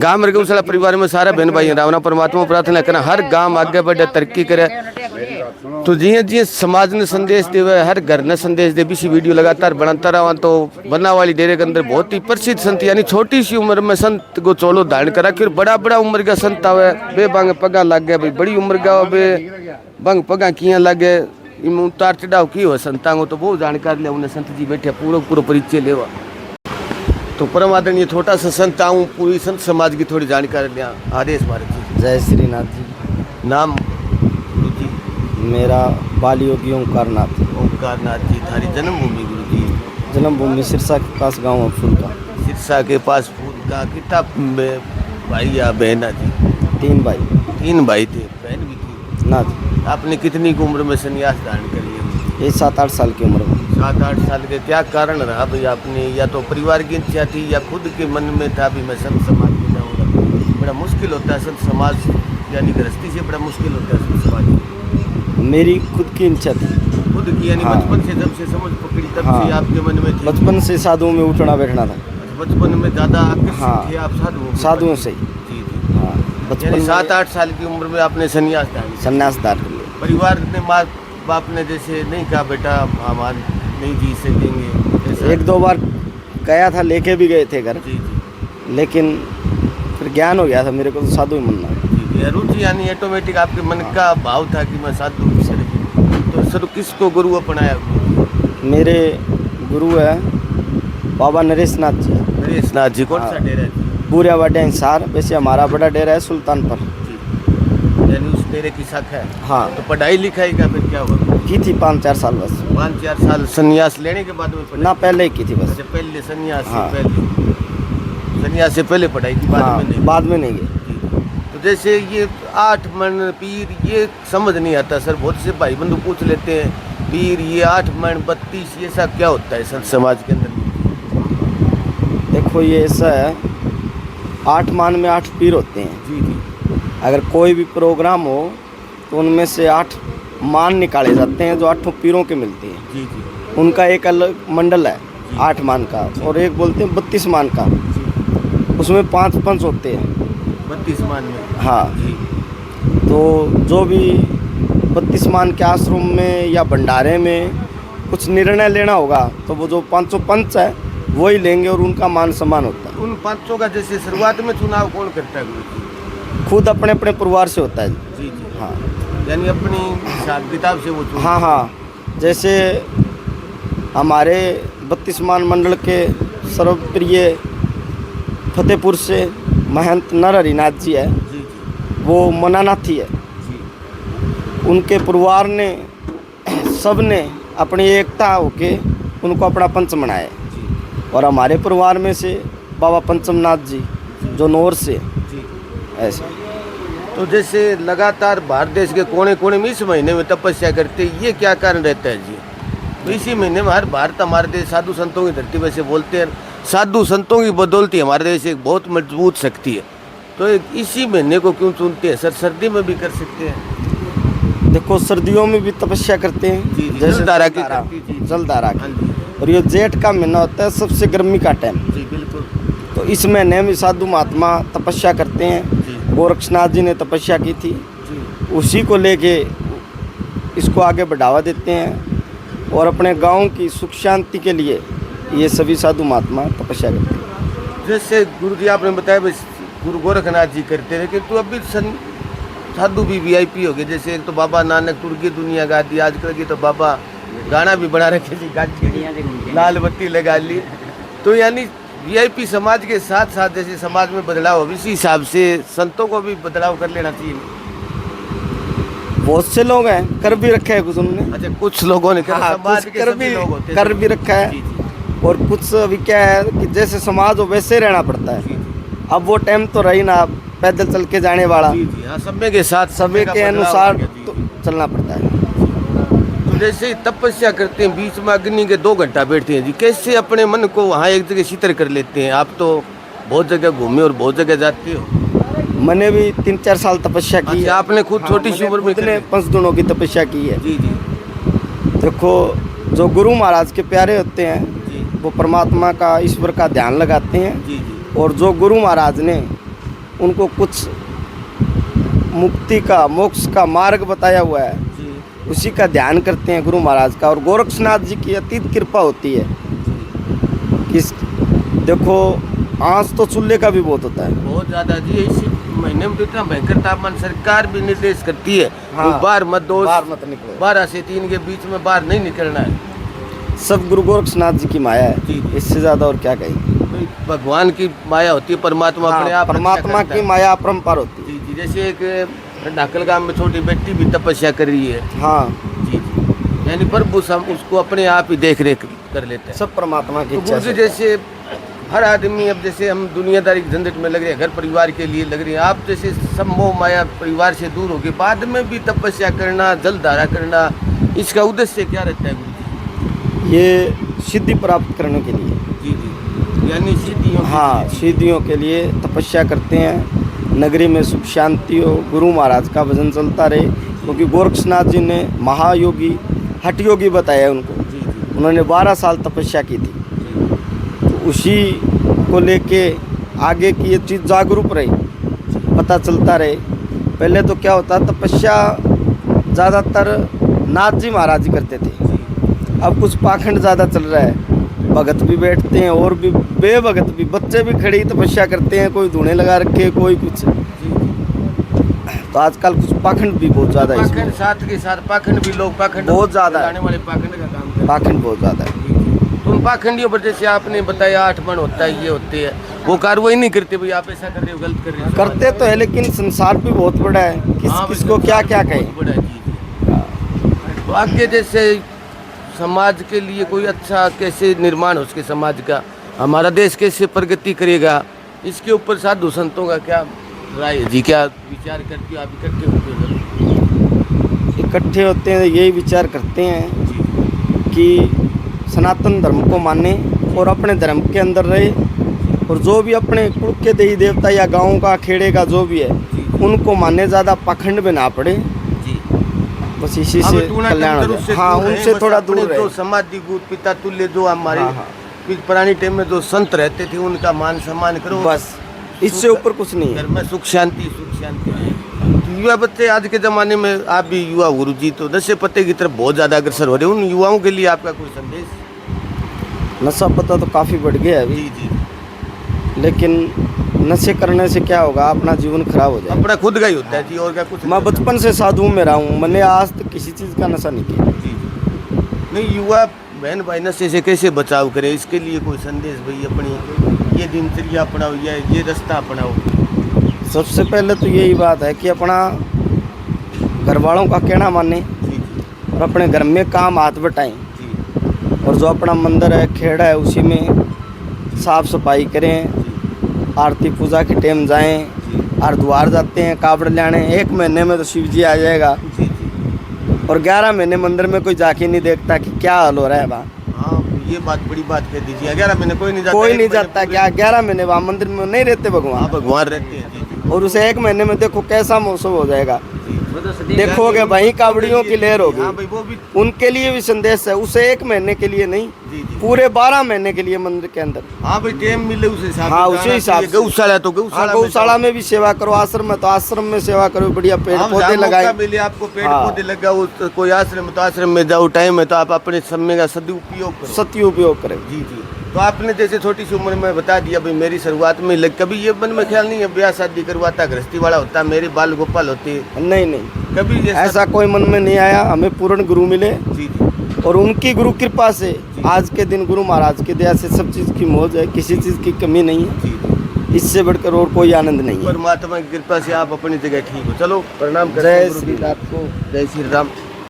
गांव में गौशाला परिवार में सारा बहन भाई रावना परमात्मा प्रार्थना करना हर गांव आगे बढ़े तरक्की करे। तो जिये जिये समाज ने संदेश देवे हर घर ने संदेश दे इसी वीडियो लगातार बनाता रहा। तो बना वाली डेरे के अंदर बहुत ही प्रसिद्ध संत यानी छोटी सी उम्र में संत को चोलो धारण करा फिर बड़ा बड़ा उम्र का संत आवे बे बांग पगा लग गया भाई बड़ी उम्र का बे बांग पगा किया लगे उतार चढ़ाव की हो संता को तो बहुत जानकारी ले उन्हें संत जी बैठे पूरा परिचय लेवा। तो परम आदरणीय छोटा सा संत आऊँ पूरी संत समाज की थोड़ी जानकारी लिया। आदेश मारे जी। जय श्रीनाथ जी। नाम गुरु जी? मेरा बाल योगी ओंकारनाथ। ओंकारनाथ जी। थारी जन्मभूमि गुरु जी? जन्मभूमि सिरसा के पास गांव है फूल का। सिरसा के पास फूल का। कितना भाई या बहन जी? 3 भाई। 3 भाई थे, बहन भी थी ना जी। आपने कितनी की उम्र में संन्यास धारण कर लिया? ये 7-8 साल की उम्र में। 7-8 साल के। क्या कारण रहा भाई आपने? या तो परिवार की इच्छा थी या खुद के मन में था भी मैं संत समाज में जाऊँगा? बड़ा मुश्किल होता है संत समाज यानी गृहस्थी से बड़ा मुश्किल होता है संत समाज। मेरी खुद की इच्छा थी। खुद की यानी बचपन से जब से समझ पकड़ी तब से आपके मन में थी? बचपन से साधुओं में उठना बैठना था। बचपन में ज़्यादा आकर्षित थे आप साधुओं से? जी। हाँ बचपन 7-8 साल की उम्र में आपने संन्यास धारण कर लिया। परिवार ने माँ बाप ने जैसे नहीं कहा बेटा हमारे नहीं जी सकेंगे? 1-2 बार गया था, लेके भी गए थे घर। जी जी। लेकिन फिर ज्ञान हो गया था मेरे को तो साधु ही मनना। जी। रुचि यानी ऑटोमेटिक आपके मन का भाव था कि मैं साधु की तरह। तो सर किसको गुरु अपनाया? मेरे गुरु है बाबा नरेश नाथ जी। नरेश नाथ जी। कौन सा डेरा है? बुरिया वाटिया हिसार। वैसे हमारा बड़ा डेरा है सुल्तानपुर। यानी उस डेरे की शाखा है? हाँ। तो पढ़ाई लिखाई का फिर क्या हुआ? की थी 5-4 साल बस। 5-4 साल संन्यास लेने के बाद में ना पहले ही की थी बस। पहले संन्यास से हाँ। पहले संन्यास से पहले पढ़ाई की बाद में नहीं गई। तो जैसे ये 8 मन पीर ये समझ नहीं आता सर। बहुत से भाई बंधु पूछ लेते हैं पीर ये 8 मन 32 ये सब क्या होता है संत समाज के अंदर? देखो ये ऐसा है 8 मान में 8 पीर होते हैं। जी जी। अगर कोई भी प्रोग्राम हो तो उनमें से 8 मान निकाले जाते हैं जो 8 पीरों के मिलते हैं। जी जी। उनका एक अलग मंडल है 8 मान का और एक बोलते हैं 32 मान का। उसमें 5 पंच होते हैं 32 मान में। हाँ जी। तो जो भी 32 मान के आश्रम में या भंडारे में कुछ निर्णय लेना होगा तो वो जो 500 पंच है वही लेंगे और उनका मान सम्मान होता है। उन 500 का जैसे शुरुआत में चुनाव कौन करता है गुरु जी? खुद अपने अपने परिवार से होता है। जी जी। हाँ यानी अपनी हिसाब किताब से वो हाँ जैसे हमारे 32 मान मंडल के सर्वप्रिय फतेहपुर से महंत नर हरिनाथ जी है। जी जी। वो मनानाथी है। जी। उनके परिवार ने सब ने अपनी एकता होके उनको अपना पंच बनाया। और हमारे परिवार में से बाबा पंचमनाथ जी जो नौर से जी। ऐसे। तो जैसे लगातार भारत देश के कोने कोने में इस महीने में तपस्या करते हैं ये क्या कारण रहता है जी? तो इसी महीने में हर भारत हमारे देश साधु संतों की धरती वैसे बोलते हैं साधु संतों की बदौलती हमारे देश एक बहुत मजबूत शक्ति है। तो इसी महीने को क्यों चुनते हैं सर? सर्दी में भी कर सकते हैं। देखो सर्दियों में भी तपस्या करते हैं जी, जैसे जलधारा की जलधारा हाँ की। जी। और ये जेठ का महीना होता है सबसे गर्मी का टाइम। जी बिल्कुल। तो इस महीने में साधु महात्मा तपस्या करते हैं। जी। गोरक्षनाथ जी ने तपस्या की थी जी। उसी को लेके इसको आगे बढ़ावा देते हैं और अपने गांव की सुख शांति के लिए ये सभी साधु महात्मा तपस्या करते हैं। जैसे गुरु जी आपने बताया बस गुरु गोरखनाथ जी करते रहे कि तो अभी साधु भी VIP हो गए। जैसे एक तो बाबा नानक तुर्की दुनिया गा दी आजकल की तो बाबा गाना भी बना रखे जी गाड़ी लाल बत्ती लगा ली। तो यानी VIP समाज के साथ साथ जैसे समाज में बदलाव हो इसी हिसाब से संतों को भी बदलाव कर लेना चाहिए। बहुत से लोग हैं कर भी रखा है कुछ उन्होंने। अच्छा कुछ लोगों ने समाज कर भी रखा है। और कुछ अभी क्या है कि जैसे समाज हो वैसे रहना पड़ता है। अब वो टाइम तो रही ना पैदल चल के जाने वाला। समय के साथ समय के अनुसार तो चलना पड़ता है। तो जैसे तपस्या करते हैं बीच में अग्नि के 2 घंटा बैठते हैं जी कैसे अपने मन को वहाँ एक जगह शीतल कर लेते हैं? आप तो बहुत जगह घूमे और बहुत जगह जाते हो। मैंने भी 3-4 साल तपस्या की। आपने खुद छोटी सी उम्र में 5 दिनों की तपस्या की है। जी जी। देखो जो गुरु महाराज के प्यारे होते हैं वो परमात्मा का ईश्वर का ध्यान लगाते हैं। जी जी। और जो गुरु महाराज ने उनको कुछ मुक्ति का, मोक्ष का मार्ग बताया हुआ है, जी उसी का ध्यान करते हैं गुरु महाराज का। और गोरक्षनाथ जी की अतीत कृपा होती है कि देखो आँच तो चूल्हे का भी बहुत होता है। बहुत ज्यादा जी। इसी महीने में तो इतना भयंकर तापमान, सरकार भी निर्देश करती है हाँ, तो बाहर मत दो, बाहर मत निकलो, 12 से 3 के बीच में बाहर नहीं निकलना है। सब गुरु गोरक्षनाथ जी की माया है, जी, जी। इससे ज्यादा और क्या कहेंगे। भगवान की माया होती है, परमात्मा अपने हाँ, आप परमात्मा रक्षा करता की है। माया अपरंपार होती है। जी जी। जैसे एक ढाकल गांव में छोटी बेटी भी तपस्या कर रही है। हाँ, जी जी। यानी प्रभु हम उसको अपने आप ही देख रेख कर लेते हैं। सब परमात्मा की तो इच्छा गुरु जी से। जैसे हर आदमी, अब जैसे हम दुनियादारी के झंझट में लग रहे हैं, घर परिवार के लिए लग रहे हैं, आप जैसे सब मोह माया परिवार से दूर होके बाद में भी तपस्या करना, जल धारा करना, इसका उद्देश्य क्या रहता है गुरु जी? ये सिद्धि प्राप्त करने के लिए, जी जी। यानी सिद्धियों के हाँ, लिए। सिद्धियों के लिए तपस्या करते हैं, नगरी में सुख शांति हो, गुरु महाराज का भजन चलता रहे। क्योंकि गोरक्षनाथ जी ने महायोगी हठ योगी बताया उनको, जी जी उन्होंने 12 साल तपस्या की थी। तो उसी को लेके आगे की ये चीज़ जागरूक रही, पता चलता रहे। पहले तो क्या होता, तपस्या ज़्यादातर नाथ जी महाराज जी करते थे। अब कुछ पाखंड ज़्यादा चल रहा है, भगत भी बैठते हैं और भी बेभगत भी, बच्चे भी खड़े ही तपस्या करते हैं, कोई धुने लगा रखे, कोई कुछ। तो आजकल कुछ पाखंड भी बहुत ज़्यादा है इसमें। पाखंड साथ के साथ पाखंड भी, लोग पाखंड बहुत ज़्यादा है। आने वाले पाखंड का काम करते पाखंड बहुत ज़्यादा है। हैं। तो उन पाखंडियों पर जैसे आपने बताया 8 मन होता है, ये होते हैं, वो कार्रवाई नहीं करते भाई आप ऐसा कर रहे हो, गलत कर रहे हो। करते तो है, लेकिन संसार भी बहुत बड़ा है, हाँ, किसको क्या क्या बहुत कहें। बड़ा है, जी जी। तो आगे जैसे समाज के लिए कोई अच्छा कैसे निर्माण हो सके समाज का, हमारा देश कैसे प्रगति करेगा, इसके ऊपर साधु संतों का क्या राय है जी? क्या विचार करते हो आप? इकट्ठे होते हो? इकट्ठे होते हैं, यही विचार करते हैं जी कि सनातन धर्म को माने और अपने धर्म के अंदर रहे, और जो भी अपने कुल के देवी देवता या गाँव का, खेड़े का जो भी है, उनको माने, ज़्यादा पाखंड में ना पड़े। जी। बस इसी से कल्याण हो जाए। हाँ, उनसे थोड़ा दूर रहे। जो समाधि गुरु पिता तुल्य जो हमारे हाँ, हाँ। पुरानी टाइम में जो संत रहते थे, उनका मान सम्मान करो, बस इससे ऊपर कुछ नहीं घर है। में सुख शांति, सुख शांति। तो युवा बच्चे आज के ज़माने में, आप भी युवा गुरु जी, तो नशे पत्ते की तरफ बहुत ज़्यादा अग्रसर हो रहे हैं। उन युवाओं के लिए आपका कोई संदेश? नशा पता तो काफ़ी बढ़ गया है अभी, जी जी। लेकिन नशे करने से क्या होगा, अपना जीवन खराब हो जाएगा। अपना खुद का ही होता है जी, और क्या कुछ मैं बचपन से साधु में रहा हूँ, मैंने आज तक किसी चीज़ का नशा नहीं किया। जी जी। नहीं, युवा बहन भाई नशे से कैसे बचाव करें, इसके लिए कोई संदेश भाई? अपनी ये दिनचर्या अपनाओ या ये रास्ता अपनाओ। सबसे पहले तो यही बात है कि अपना घर वालों का कहना माने जी जी और अपने घर में काम हाथ बटाएं, जी और जो अपना मंदिर है, खेड़ा है, उसी में साफ सफाई करें, आरती पूजा के टाइम जाएं, हरिद्वार जाते हैं कावड़ लाने, 1 महीने में तो शिव जी आ जाएगा। जी जी। और 11 महीने मंदिर में कोई जाके नहीं देखता कि क्या हाल हो रहा है वहाँ। हाँ, ये बात बड़ी बात कह दीजिए। 11 महीने कोई नहीं जाता, कोई एक नहीं महीने जाता पूरे- क्या, 11 महीने वहाँ मंदिर में नहीं रहते हाँ, भगवान, भगवान रहते हैं। जी जी और उसे 1 महीने में देखो कैसा मौसम हो जाएगा। जी। देखोगे भाई कावड़ियों की लहर होगी। हाँ भाई, वो भी। उनके लिए भी संदेश है, उसे 1 महीने के लिए नहीं, जी जी। पूरे 12 महीने के लिए मंदिर के अंदर। हाँ भाई, टाइम मिले उस हिसाब हाँ, से उसी जाना हिसाब चाहिए। से। गौशाला तो हाँ, गौशाला गौशाला में भी सेवा करो, आश्रम में तो आश्रम में सेवा करो, बढ़िया पेड़ हाँ, पौधे जहाँ मौका लगाए। मिले आपको पेड़ हाँ। पौधे लगाओ, तो कोई आश्रम में तो आश्रम में जाओ, टाइम है तो आप अपने समय का सदुपयोग करो। सत्य उपयोग करें। जी जी। तो आपने जैसे छोटी सी उम्र में बता दिया भाई, मेरी शुरुआत में कभी ये मन में ख्याल नहीं है ब्याह शादी करवाता, गृहस्थी वाला होता, मेरे बाल गोपाल होते, नहीं नहीं, कभी ऐसा कोई मन में नहीं आया। हमें पूर्ण गुरु मिले, जी जी और उनकी गुरु कृपा से आज के दिन गुरु महाराज की दया से सब चीज़ की मौज है, किसी चीज़ की कमी नहीं है। जी। इससे बढ़कर और कोई आनंद नहीं है। परमात्मा की कृपा से आप अपनी जगह ठीक हो। चलो, प्रणाम करते जय हैं गुरु श्री जी। राम। आपको जय श्री राम।